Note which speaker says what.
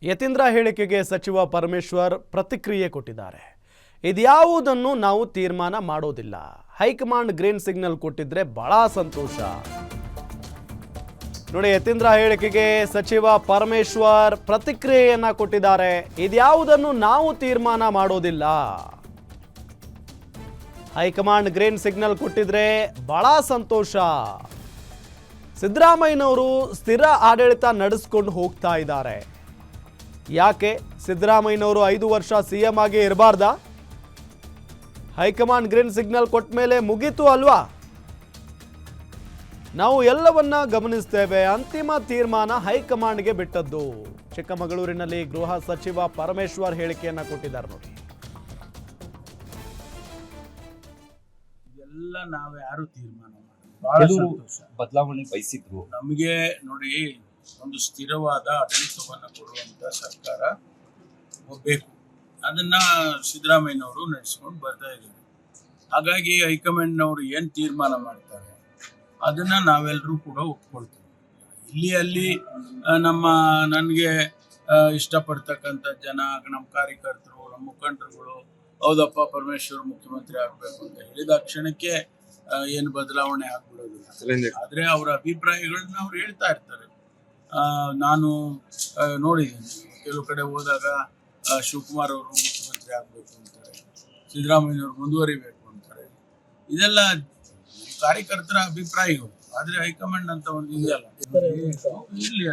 Speaker 1: ಯತೀಂದ್ರ ಹೇಳಿಕೆಗೆ ಸಚಿವ ಪರಮೇಶ್ವರ್ ಪ್ರತಿಕ್ರಿಯೆ ಕೊಟ್ಟಿದ್ದಾರೆ. ಇದ್ಯಾವುದನ್ನು ನಾವು ತೀರ್ಮಾನ ಮಾಡೋದಿಲ್ಲ. ಹೈಕಮಾಂಡ್ ಗ್ರೀನ್ ಸಿಗ್ನಲ್ ಕೊಟ್ಟಿದ್ರೆ ಬಹಳ ಸಂತೋಷ. ನೋಡಿ, ಯತೀಂದ್ರ ಹೇಳಿಕೆಗೆ ಸಚಿವ ಪರಮೇಶ್ವರ್ ಪ್ರತಿಕ್ರಿಯೆಯನ್ನ ಕೊಟ್ಟಿದ್ದಾರೆ. ಇದ್ಯಾವುದನ್ನು ನಾವು ತೀರ್ಮಾನ ಮಾಡೋದಿಲ್ಲ. ಹೈಕಮಾಂಡ್ ಗ್ರೀನ್ ಸಿಗ್ನಲ್ ಕೊಟ್ಟಿದ್ರೆ ಬಹಳ ಸಂತೋಷ. ಸಿದ್ದರಾಮಯ್ಯನವರು ಸ್ಥಿರ ಆಡಳಿತ ನಡೆಸಿಕೊಂಡು ಹೋಗ್ತಾ ಇದ್ದಾರೆ. ಯಾಕೆ ಸಿದ್ದರಾಮಯ್ಯನವರು 5 ವರ್ಷ ಸಿಎಂ ಆಗಿ ಇರಬಾರ್ದಾ? ಹೈಕಮಾಂಡ್ ಗ್ರೀನ್ ಸಿಗ್ನಲ್ ಕೊಟ್ಟ ಮೇಲೆ ಮುಗೀತು ಅಲ್ವಾ? ನಾವು ಎಲ್ಲವನ್ನ ಗಮನಿಸ್ತೇವೆ. ಅಂತಿಮ ತೀರ್ಮಾನ ಹೈಕಮಾಂಡ್ಗೆ ಬಿಟ್ಟದ್ದು. ಚಿಕ್ಕಮಗಳೂರಿನಲ್ಲಿ ಗೃಹ ಸಚಿವ ಪರಮೇಶ್ವರ್ ಹೇಳಿಕೆಯನ್ನ ಕೊಟ್ಟಿದ್ದಾರೆ. ನೋಡಿ,
Speaker 2: ಎಲ್ಲ ನಾವು ಯಾರು ತೀರ್ಮಾನ ಮಾಡಿಲ್ಲ.
Speaker 3: ಬದಲಾವಣೆ ಬಯಸಿದ್ರು.
Speaker 2: ನಮಗೆ ನೋಡಿ, ಒಂದು ಸ್ಥಿರವಾದ ಆಡಳಿತವನ್ನು ಕೊಡುವಂತ ಸರ್ಕಾರ ಬೇಕು. ಅದನ್ನ ಸಿದ್ದರಾಮಯ್ಯನವರು ನಡೆಸ್ಕೊಂಡು ಬರ್ತಾ ಇದ್ದಾರೆ. ಹಾಗಾಗಿ ಹೈಕಮಾಂಡ್ನವರು ಏನು ತೀರ್ಮಾನ ಮಾಡ್ತಾರೆ ಅದನ್ನ ನಾವೆಲ್ಲರೂ ಕೂಡ ಒಪ್ಕೊಳ್ತೀವಿ. ಅಲ್ಲಿ ನನಗೆ ಇಷ್ಟಪಡ್ತಕ್ಕಂಥ ಜನ, ನಮ್ಮ ಕಾರ್ಯಕರ್ತರು, ನಮ್ಮ ಮುಖಂಡರುಗಳು, ಹೌದಪ್ಪ ಪರಮೇಶ್ವರ್ ಮುಖ್ಯಮಂತ್ರಿ ಆಗಬೇಕು ಅಂತ ಹೇಳಿದ ಕ್ಷಣಕ್ಕೆ ಏನು ಬದಲಾವಣೆ ಆಗ್ಬಿಡೋದಿಲ್ಲ. ಆದರೆ ಅವರ ಅಭಿಪ್ರಾಯಗಳನ್ನ ಅವ್ರು ಹೇಳ್ತಾ ಇರ್ತಾರೆ. ನಾನು ನೋಡಿದ್ದೀನಿ, ಕೆಲವು ಕಡೆ ಹೋದಾಗ ಶಿವಕುಮಾರ್ ಅವರು ಮುಖ್ಯಮಂತ್ರಿ ಆಗಬೇಕು ಅಂತಾರೆ, ಸಿದ್ದರಾಮಯ್ಯನವರು ಮುಂದುವರಿಬೇಕು ಅಂತಾರೆ. ಇದೆಲ್ಲ ಕಾರ್ಯಕರ್ತರ ಅಭಿಪ್ರಾಯಗಳು. ಆದರೆ ಹೈಕಮಾಂಡ್ ಅಂತ ಒಂದು ಇದೆಯಲ್ಲ, ಇಲ್ಲಿ